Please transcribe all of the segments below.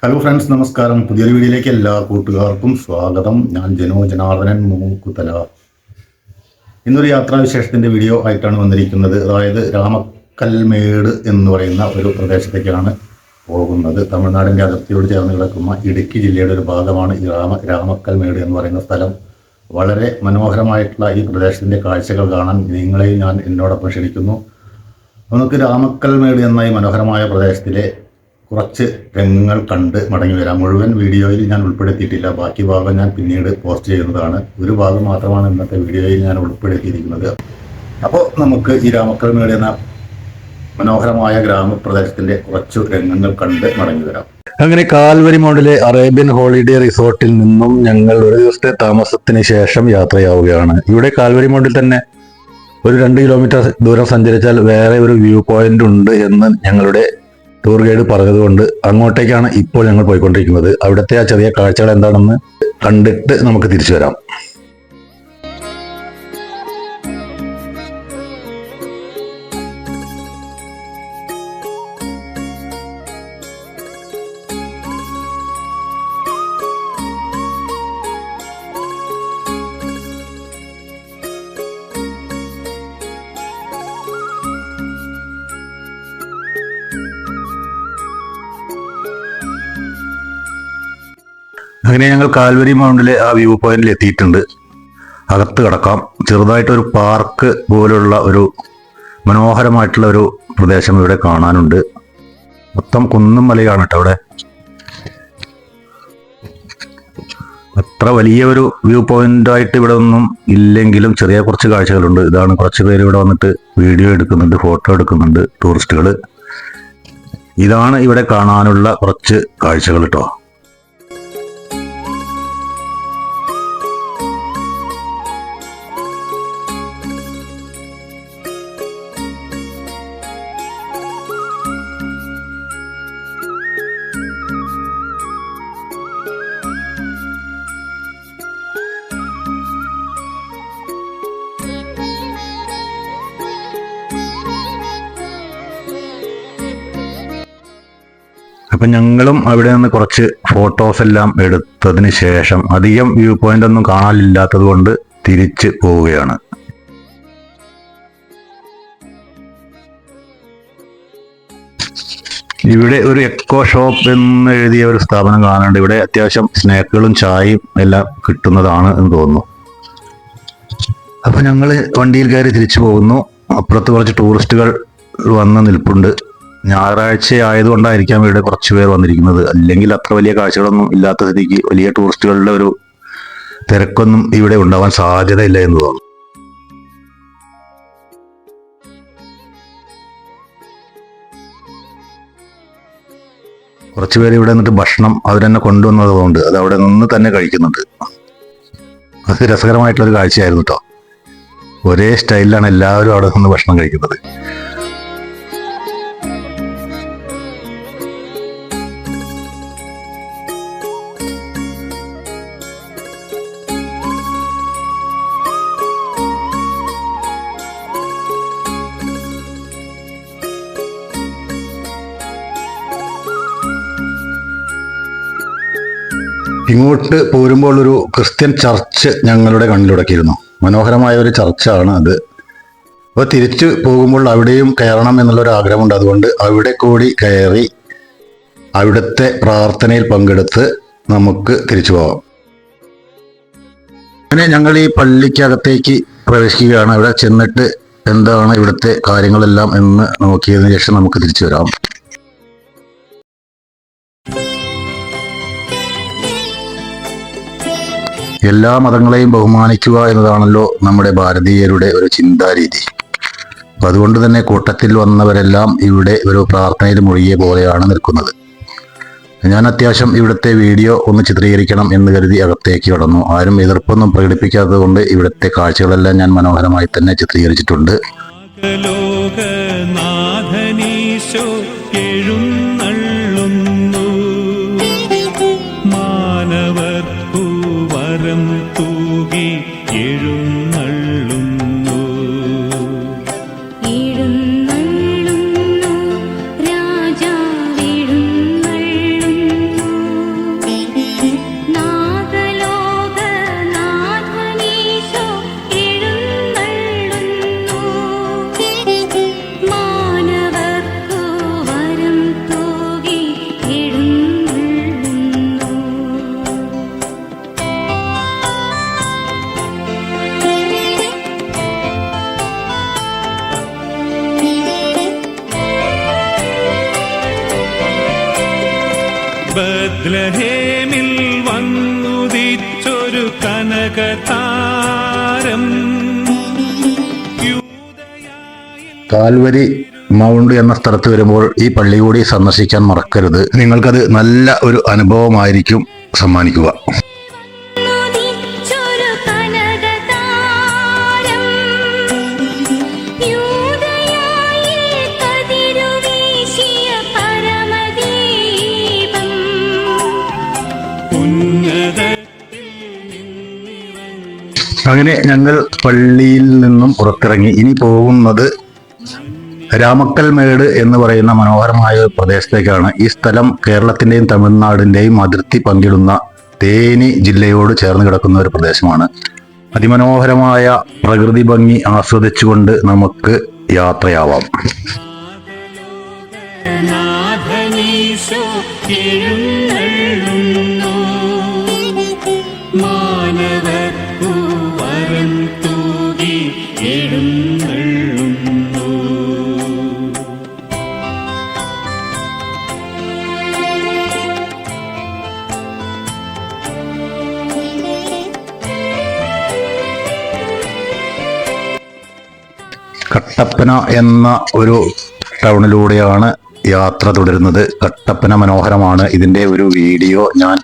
Hello friends, നമസ്കാരം. പുതിയൊരു വീഡിയോയിലേക്ക് എല്ലാ കൂട്ടുകാർക്കും സ്വാഗതം. ഞാൻ ജനാർദ്ദനൻ മൂക്കുതല. ഇന്നൊരു യാത്രാവിശേഷത്തിൻ്റെ വീഡിയോ ആയിട്ടാണ് വന്നിരിക്കുന്നത്. അതായത് രാമക്കൽമേട് എന്ന് പറയുന്ന ഒരു പ്രദേശത്തേക്കാണ് പോകുന്നത്. തമിഴ്നാടിൻ്റെ അതിർത്തിയോട് ചേർന്ന് കിടക്കുന്ന ഇടുക്കി ജില്ലയുടെ ഒരു ഭാഗമാണ് ഈ രാമക്കൽമേട് എന്ന് പറയുന്ന സ്ഥലം. വളരെ മനോഹരമായിട്ടുള്ള ഈ പ്രദേശത്തിൻ്റെ കാഴ്ചകൾ കാണാൻ നിങ്ങളെയും ഞാൻ എന്നോടൊപ്പം ക്ഷണിക്കുന്നു. നമുക്ക് രാമക്കൽമേട് എന്ന ഈ മനോഹരമായ പ്രദേശത്തിലെ കുറച്ച് രംഗങ്ങൾ കണ്ട് മടങ്ങി വരാം. മുഴുവൻ വീഡിയോയിൽ ഞാൻ ഉൾപ്പെടുത്തിയിട്ടില്ല. ബാക്കി ഭാഗം ഞാൻ പിന്നീട് പോസ്റ്റ് ചെയ്യുന്നതാണ്. ഒരു ഭാഗം മാത്രമാണ് ഇന്നത്തെ വീഡിയോയിൽ ഞാൻ ഉൾപ്പെടുത്തിയിരിക്കുന്നത്. അപ്പോൾ നമുക്ക് ഈ രാമക്കൽമേട് എന്ന മനോഹരമായ ഗ്രാമപ്രദേശത്തിൻ്റെ കുറച്ച് രംഗങ്ങൾ കണ്ട് മടങ്ങി വരാം. അങ്ങനെ കാൽവരി മൗണ്ടിലെ അറേബ്യൻ ഹോളിഡേ റിസോർട്ടിൽ നിന്നും ഞങ്ങൾ ഒരു ദിവസത്തെ താമസത്തിന് ശേഷം യാത്രയാവുകയാണ്. ഇവിടെ കാൽവരി മൗണ്ടിൽ തന്നെ ഒരു 2 കിലോമീറ്റർ ദൂരം സഞ്ചരിച്ചാൽ വേറെ ഒരു വ്യൂ പോയിന്റ് ഉണ്ട് എന്ന് ഞങ്ങളുടെ ടൂർ ഗൈഡ് പറഞ്ഞതുകൊണ്ട് അങ്ങോട്ടേക്കാണ് ഇപ്പോൾ ഞങ്ങൾ പോയിക്കൊണ്ടിരിക്കുന്നത്. അവിടുത്തെ ആ ചെറിയ കാഴ്ചകൾ എന്താണെന്ന് കണ്ടിട്ട് നമുക്ക് തിരിച്ചു വരാം. അങ്ങനെ ഞങ്ങൾ കാൽവരി മൗണ്ടിലെ ആ വ്യൂ പോയിന്റിൽ എത്തിയിട്ടുണ്ട്. അകത്ത് കിടക്കാം. ചെറുതായിട്ടൊരു പാർക്ക് പോലുള്ള ഒരു മനോഹരമായിട്ടുള്ള ഒരു പ്രദേശം ഇവിടെ കാണാനുണ്ട്. മൊത്തം കുന്നും മലയാണ് കേട്ടോ അവിടെ. അത്ര വലിയ ഒരു വ്യൂ പോയിന്റായിട്ട് ഇവിടെ ഒന്നും ഇല്ലെങ്കിലും ചെറിയ കുറച്ച് കാഴ്ചകളുണ്ട്. ഇതാണ് കുറച്ച് പേര് ഇവിടെ വന്നിട്ട് വീഡിയോ എടുക്കുന്നുണ്ട്, ഫോട്ടോ എടുക്കുന്നുണ്ട്, ടൂറിസ്റ്റുകൾ. ഇതാണ് ഇവിടെ കാണാനുള്ള കുറച്ച് കാഴ്ചകൾ കേട്ടോ. അപ്പം ഞങ്ങളും അവിടെ നിന്ന് കുറച്ച് ഫോട്ടോസ് എല്ലാം എടുത്തതിന് ശേഷം അധികം വ്യൂ പോയിന്റ് ഒന്നും കാണാനില്ലാത്തത് കൊണ്ട് തിരിച്ച് പോവുകയാണ്. ഇവിടെ ഒരു എക്കോ ഷോപ്പ് എന്ന് എഴുതിയ ഒരു സ്ഥാപനം കാണാനുണ്ട്. ഇവിടെ അത്യാവശ്യം സ്നാക്കുകളും ചായയും എല്ലാം കിട്ടുന്നതാണ് എന്ന് തോന്നുന്നു. അപ്പൊ ഞങ്ങൾ വണ്ടിയിൽ കയറി തിരിച്ചു പോകുന്നു. അപ്പുറത്ത് കുറച്ച് ടൂറിസ്റ്റുകൾ വന്ന് നിൽപ്പുണ്ട്. ഞായറാഴ്ച ആയതുകൊണ്ടായിരിക്കാം ഇവിടെ കുറച്ച് പേർ വന്നിരിക്കുന്നത്. അല്ലെങ്കിൽ അത്ര വലിയ കാഴ്ചകളൊന്നും ഇല്ലാത്ത സ്ഥിതിക്ക് വലിയ ടൂറിസ്റ്റുകളുടെ ഒരു തിരക്കൊന്നും ഇവിടെ ഉണ്ടാവാൻ സാധ്യതയില്ല എന്ന് തോന്നുന്നു. കുറച്ച് പേര് ഇവിടെ നിന്നിട്ട് ഭക്ഷണം അവരെന്നെ കൊണ്ടുവന്നതുകൊണ്ട് അത് അവിടെ നിന്ന് തന്നെ കഴിക്കുന്നുണ്ട്. അത് രസകരമായിട്ടുള്ളൊരു കാഴ്ചയായിരുന്നു കേട്ടോ. ഒരേ സ്റ്റൈലിലാണ് എല്ലാവരും അവിടെ നിന്ന് ഭക്ഷണം കഴിക്കുന്നത്. ഇങ്ങോട്ട് പോരുമ്പോൾ ഒരു ക്രിസ്ത്യൻ ചർച്ച് ഞങ്ങളുടെ കണ്ണിലുടക്കിയിരുന്നു. മനോഹരമായ ഒരു ചർച്ചാണ് അത്. അപ്പോൾ തിരിച്ചു പോകുമ്പോൾ അവിടെയും കയറണം എന്നുള്ളൊരു ആഗ്രഹമുണ്ട്. അതുകൊണ്ട് അവിടെ കൂടി കയറി അവിടുത്തെ പ്രാർത്ഥനയിൽ പങ്കെടുത്ത് നമുക്ക് തിരിച്ചു പോകാം. അങ്ങനെ ഞങ്ങൾ ഈ പള്ളിക്കകത്തേക്ക് പ്രവേശിക്കുകയാണ്. അവിടെ ചെന്നിട്ട് എന്താണ് ഇവിടുത്തെ കാര്യങ്ങളെല്ലാം എന്ന് നോക്കിയതിനു ശേഷം നമുക്ക് തിരിച്ചു വരാം. എല്ലാ മതങ്ങളെയും ബഹുമാനിക്കുക എന്നതാണല്ലോ നമ്മുടെ ഭാരതീയരുടെ ഒരു ചിന്താരീതി. അപ്പം അതുകൊണ്ട് തന്നെ കൂട്ടത്തിൽ വന്നവരെല്ലാം ഇവിടെ ഒരു പ്രാർത്ഥനയിൽ മുഴുകിയ പോലെയാണ് നിൽക്കുന്നത്. ഞാൻ അത്യാവശ്യം ഇവിടുത്തെ വീഡിയോ ഒന്ന് ചിത്രീകരിക്കണം എന്ന് കരുതി അകത്തേക്ക് കടന്നു. ആരും എതിർപ്പൊന്നും പ്രകടിപ്പിക്കാത്തത് കൊണ്ട് ഇവിടുത്തെ കാഴ്ചകളെല്ലാം ഞാൻ മനോഹരമായി തന്നെ ചിത്രീകരിച്ചിട്ടുണ്ട്. തൂകി എഴുന്നള്ളുന്നു രാജാവെഴുന്നള്ളുന്നു ബത്ലഹേമിൽ വന്നുദിച്ചൊരു കനകതാരം. കാൽവരി മൗണ്ട് എന്ന സ്ഥലത്ത് വരുമ്പോൾ ഈ പള്ളി കൂടി സന്ദർശിക്കാൻ മറക്കരുത്. നിങ്ങൾക്കത് നല്ല ഒരു അനുഭവമായിരിക്കും സമ്മാനിക്കുക. അങ്ങനെ ഞങ്ങൾ പള്ളിയിൽ നിന്നും പുറത്തിറങ്ങി ഇനി പോകുന്നത് രാമക്കൽമേട് എന്ന് പറയുന്ന മനോഹരമായ ഒരു പ്രദേശത്തേക്കാണ്. ഈ സ്ഥലം കേരളത്തിന്റെയും തമിഴ്നാടിന്റെയും അതിർത്തി പങ്കിടുന്ന തേനി ജില്ലയോട് ചേർന്ന് കിടക്കുന്ന ഒരു പ്രദേശമാണ്. അതിമനോഹരമായ പ്രകൃതി ഭംഗി ആസ്വദിച്ചുകൊണ്ട് നമുക്ക് യാത്രയാവാം. കട്ടപ്പന എന്ന ഒരു ടൗണിലൂടെയാണ് യാത്ര തുടരുന്നത്. കട്ടപ്പന മനോഹരമാണ്. ഇതിൻ്റെ ഒരു വീഡിയോ ഞാൻ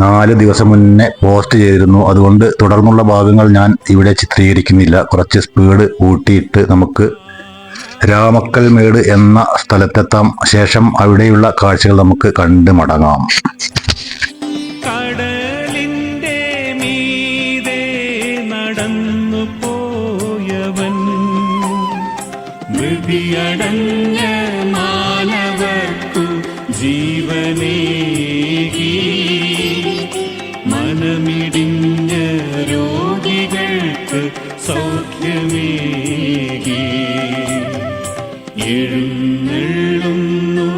4 ദിവസം മുന്നേ പോസ്റ്റ് ചെയ്തിരുന്നു. അതുകൊണ്ട് തുടർന്നുള്ള ഭാഗങ്ങൾ ഞാൻ ഇവിടെ ചിത്രീകരിക്കുന്നില്ല. കുറച്ച് സ്പീഡ് കൂട്ടിയിട്ട് നമുക്ക് രാമക്കൽമേട് എന്ന സ്ഥലത്തെത്താം. ശേഷം അവിടെയുള്ള കാഴ്ചകൾ നമുക്ക് കണ്ടു മടങ്ങാം. കടലിന്റെ മീതെ നടന്നു പോയവൻ, മൃതിയടഞ്ഞ മാനവർക്കു ജീവനേകി, മനമിടിഞ്ഞ രോഗികൾക്ക് സൗഖ്യമേകി. എഴുന്നള്ളുന്നു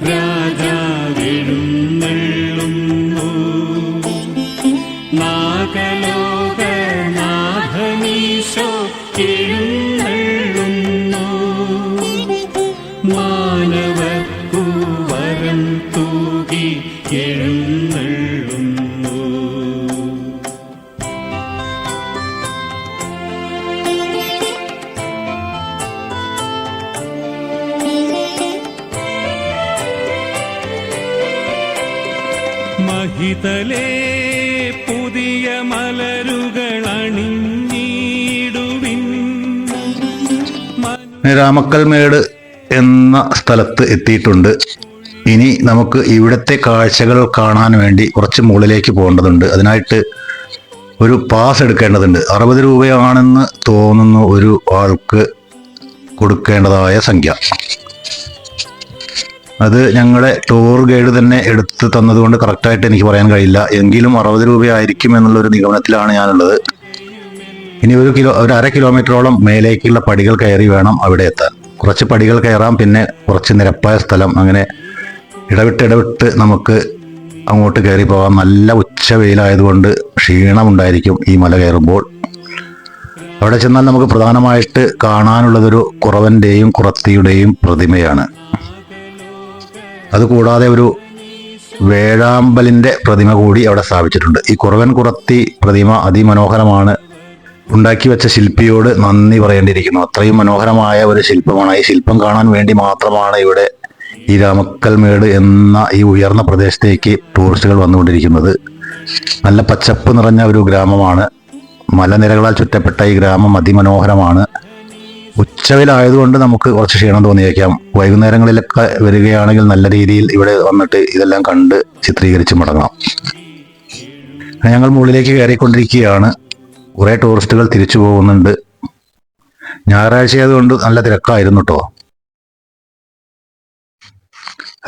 രാജാവെഴുന്നള്ളുന്നു, നാഗലോകനാഥനീശോ എഴുന്നള്ളുന്നു, മാനവർക്കു വരം തൂകി എഴുന്നള്ളുന്നു. മഹിതലേ പുതിയ മലരുകൾ അണിഞ്ഞിടുവിൻ. രാമക്കൽമേട് എന്ന സ്ഥലത്ത് എത്തിയിട്ടുണ്ട്. ഇനി നമുക്ക് ഇവിടുത്തെ കാഴ്ചകൾ കാണാൻ വേണ്ടി കുറച്ച് മുകളിലേക്ക് പോകേണ്ടതുണ്ട്. അതിനായിട്ട് ഒരു പാസ് എടുക്കേണ്ടതുണ്ട്. 60 രൂപയാണെന്ന് തോന്നുന്നു ഒരു ആൾക്ക് കൊടുക്കേണ്ടതായ സംഖ്യ. അത് ഞങ്ങളെ ടൂർ ഗൈഡ് തന്നെ എടുത്ത് തന്നതുകൊണ്ട് കറക്റ്റായിട്ട് എനിക്ക് പറയാൻ കഴിയില്ല. എങ്കിലും 60 രൂപയായിരിക്കും എന്നുള്ളൊരു നിഗമനത്തിലാണ് ഞാനുള്ളത്. ഇനി ഒരു 1/2 കിലോമീറ്ററോളം മേലേക്കുള്ള പടികൾ കയറി വേണം അവിടെ എത്താൻ. കുറച്ച് പടികൾ കയറാം, പിന്നെ കുറച്ച് നിരപ്പായ സ്ഥലം, അങ്ങനെ ഇടവിട്ട് നമുക്ക് അങ്ങോട്ട് കയറി പോകാം. നല്ല ഉച്ച വെയിലായതുകൊണ്ട് ക്ഷീണമുണ്ടായിരിക്കും ഈ മല കയറുമ്പോൾ. അവിടെ ചെന്നാൽ നമുക്ക് പ്രധാനമായിട്ട് കാണാനുള്ളതൊരു കുറവന്റെയും കുറത്തിയുടെയും പ്രതിമയാണ്. അതുകൂടാതെ ഒരു വേഴാമ്പലിന്റെ പ്രതിമ കൂടി അവിടെ സ്ഥാപിച്ചിട്ടുണ്ട്. ഈ കുറവൻ കുറത്തി പ്രതിമ അതിമനോഹരമാണ്. ഉണ്ടാക്കി വെച്ച ശില്പിയോട് നന്ദി പറയേണ്ടിയിരിക്കുന്നു. അത്രയും മനോഹരമായ ഒരു ശില്പമാണ്. ഈ ശില്പം കാണാൻ വേണ്ടി മാത്രമാണ് ഇവിടെ ഈ രാമക്കൽമേട് എന്ന ഈ ഉയർന്ന പ്രദേശത്തേക്ക് ടൂറിസ്റ്റുകൾ വന്നുകൊണ്ടിരിക്കുന്നത്. നല്ല പച്ചപ്പ് നിറഞ്ഞ ഒരു ഗ്രാമമാണ്. മലനിരകളാൽ ചുറ്റപ്പെട്ട ഈ ഗ്രാമം അതിമനോഹരമാണ്. ഉച്ചവിലായതുകൊണ്ട് നമുക്ക് കുറച്ച് ക്ഷീണം തോന്നിയേക്കാം. വൈകുന്നേരങ്ങളിലൊക്കെ വരികയാണെങ്കിൽ നല്ല രീതിയിൽ ഇവിടെ വന്നിട്ട് ഇതെല്ലാം കണ്ട് ചിത്രീകരിച്ച് മടങ്ങാം. ഞങ്ങൾ മുകളിലേക്ക് കയറിക്കൊണ്ടിരിക്കുകയാണ്. കുറേ ടൂറിസ്റ്റുകൾ തിരിച്ചു പോകുന്നുണ്ട്. ഞായറാഴ്ച ആയതുകൊണ്ട് നല്ല തിരക്കായിരുന്നു കേട്ടോ.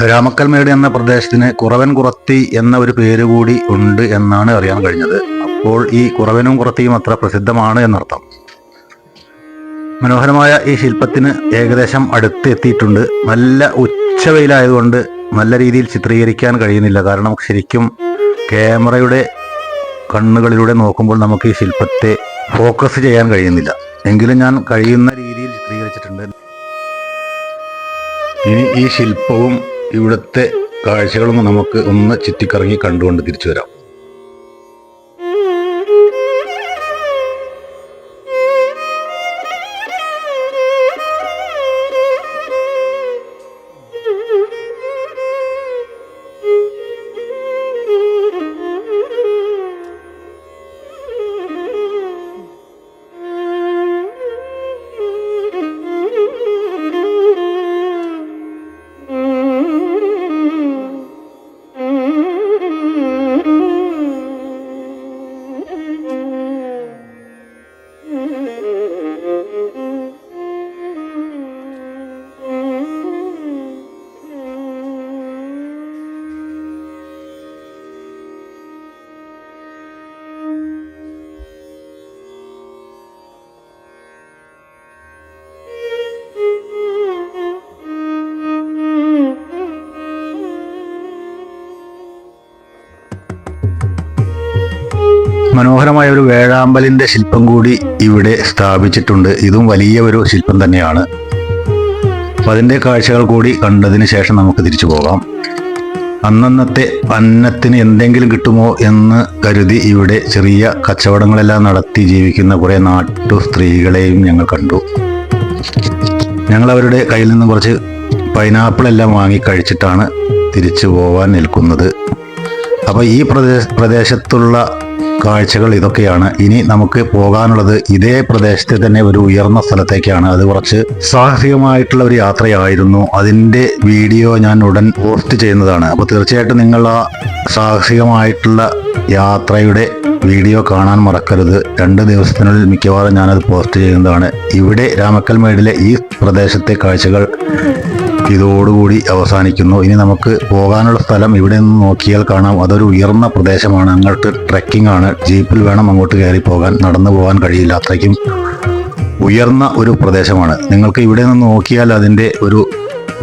രാമക്കൽമേട് എന്ന പ്രദേശത്തിന് കുറവൻ കുറത്തി എന്ന ഒരു പേര് കൂടി ഉണ്ട് എന്നാണ് അറിയാൻ കഴിഞ്ഞത്. അപ്പോൾ ഈ കുറവനും കുറത്തിയും അത്ര പ്രസിദ്ധമാണ് എന്നർത്ഥം. മനോഹരമായ ഈ ശില്പത്തിന് ഏകദേശം അടുത്ത് എത്തിയിട്ടുണ്ട്. നല്ല ഉച്ചവെയിലായതുകൊണ്ട് നല്ല രീതിയിൽ ചിത്രീകരിക്കാൻ കഴിയുന്നില്ല. കാരണം ശരിക്കും ക്യാമറയുടെ കണ്ണുകളിലൂടെ നോക്കുമ്പോൾ നമുക്ക് ഈ ശില്പത്തെ ഫോക്കസ് ചെയ്യാൻ കഴിയുന്നില്ല. എങ്കിലും ഞാൻ കഴിയുന്ന രീതിയിൽ ചിത്രീകരിച്ചിട്ടുണ്ട്. ഇനി ഈ ശില്പവും ഇവിടുത്തെ കാഴ്ചകളൊന്നും നമുക്ക് ഒന്ന് ചുറ്റിക്കറങ്ങി കണ്ടുകൊണ്ട് തിരിച്ചു വരാം. മനോഹരമായ ഒരു വേഴാമ്പലിന്റെ ശില്പം കൂടി ഇവിടെ സ്ഥാപിച്ചിട്ടുണ്ട്. ഇതും വലിയ ഒരു ശില്പം തന്നെയാണ്. അപ്പം അതിൻ്റെ കാഴ്ചകൾ കൂടി കണ്ടതിന് ശേഷം നമുക്ക് തിരിച്ചു പോകാം. അന്നന്നത്തെ അന്നത്തിന് എന്തെങ്കിലും കിട്ടുമോ എന്ന് കരുതി ഇവിടെ ചെറിയ കച്ചവടങ്ങളെല്ലാം നടത്തി ജീവിക്കുന്ന കുറേ നാട്ടു സ്ത്രീകളെയും ഞങ്ങൾ കണ്ടു. ഞങ്ങൾ അവരുടെ കയ്യിൽ നിന്നും കുറച്ച് പൈനാപ്പിളെല്ലാം വാങ്ങി കഴിച്ചിട്ടാണ് തിരിച്ചു പോകാൻ നിൽക്കുന്നത്. അപ്പോൾ ഈ പ്രദേശത്തുള്ള കാഴ്ചകൾ ഇതൊക്കെയാണ്. ഇനി നമുക്ക് പോകാനുള്ളത് ഇതേ പ്രദേശത്തെ തന്നെ ഒരു ഉയർന്ന സ്ഥലത്തേക്കാണ്. അത് കുറച്ച് സാഹസികമായിട്ടുള്ള ഒരു യാത്രയായിരുന്നു. അതിൻ്റെ വീഡിയോ ഞാൻ ഉടൻ പോസ്റ്റ് ചെയ്യുന്നതാണ്. അപ്പോൾ തീർച്ചയായിട്ടും നിങ്ങൾ ആ സാഹസികമായിട്ടുള്ള യാത്രയുടെ വീഡിയോ കാണാൻ മറക്കരുത്. 2 ദിവസത്തിനുള്ളിൽ മിക്കവാറും ഞാനത് പോസ്റ്റ് ചെയ്യുന്നതാണ്. ഇവിടെ രാമക്കൽമേടിലെ ഈ പ്രദേശത്തെ കാഴ്ചകൾ ഇതോടുകൂടി അവസാനിക്കുന്നു. ഇനി നമുക്ക് പോകാനുള്ള സ്ഥലം ഇവിടെ നിന്ന് നോക്കിയാൽ കാണാം. അതൊരു ഉയർന്ന പ്രദേശമാണ്. അങ്ങോട്ട് ട്രെക്കിംഗ് ആണ്. ജീപ്പിൽ വേണം അങ്ങോട്ട് കയറി പോകാൻ. നടന്നു പോകാൻ കഴിയില്ല. അത്രയ്ക്കും ഉയർന്ന ഒരു പ്രദേശമാണ്. നിങ്ങൾക്ക് ഇവിടെ നിന്ന് നോക്കിയാൽ അതിൻ്റെ ഒരു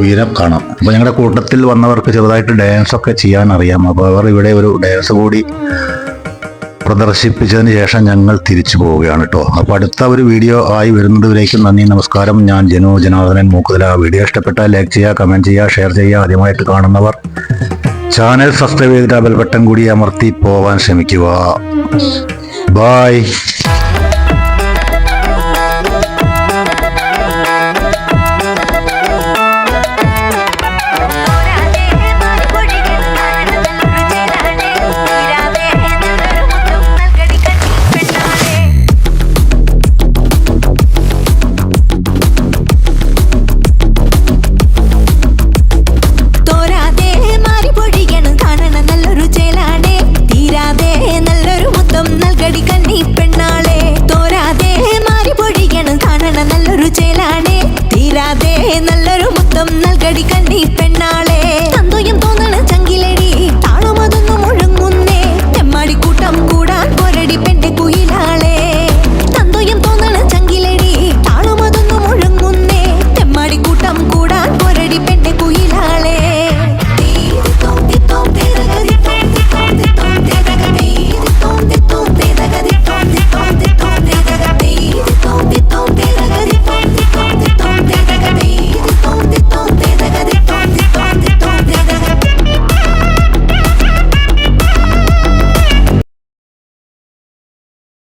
ഉയരം കാണാം. അപ്പോൾ ഞങ്ങളുടെ കൂട്ടത്തിൽ വന്നവർക്ക് ചെറുതായിട്ട് ഡാൻസൊക്കെ ചെയ്യാൻ അറിയാം. അപ്പോൾ അവർ ഇവിടെ ഒരു ഡാൻസ് കൂടി പ്രദർശിപ്പിച്ചതിന് ശേഷം ഞങ്ങൾ തിരിച്ചു പോവുകയാണ് കേട്ടോ. അപ്പോൾ അടുത്ത ഒരു വീഡിയോ ആയി വരുന്നതുവരേക്കും നന്ദി, നമസ്കാരം. ഞാൻ ജനാർദ്ദനൻ മൂക്കുതല. വീഡിയോ ഇഷ്ടപ്പെട്ടാൽ ലൈക്ക് ചെയ്യുക, കമൻറ്റ് ചെയ്യുക, ഷെയർ ചെയ്യുക. ആദ്യമായിട്ട് കാണുന്നവർ ചാനൽ സബ്സ്ക്രൈബ് ചെയ്തിട്ട് ബെൽ ബട്ടൺ കൂടി അമർത്തി പോവാൻ ശ്രമിക്കുക. ബായ്.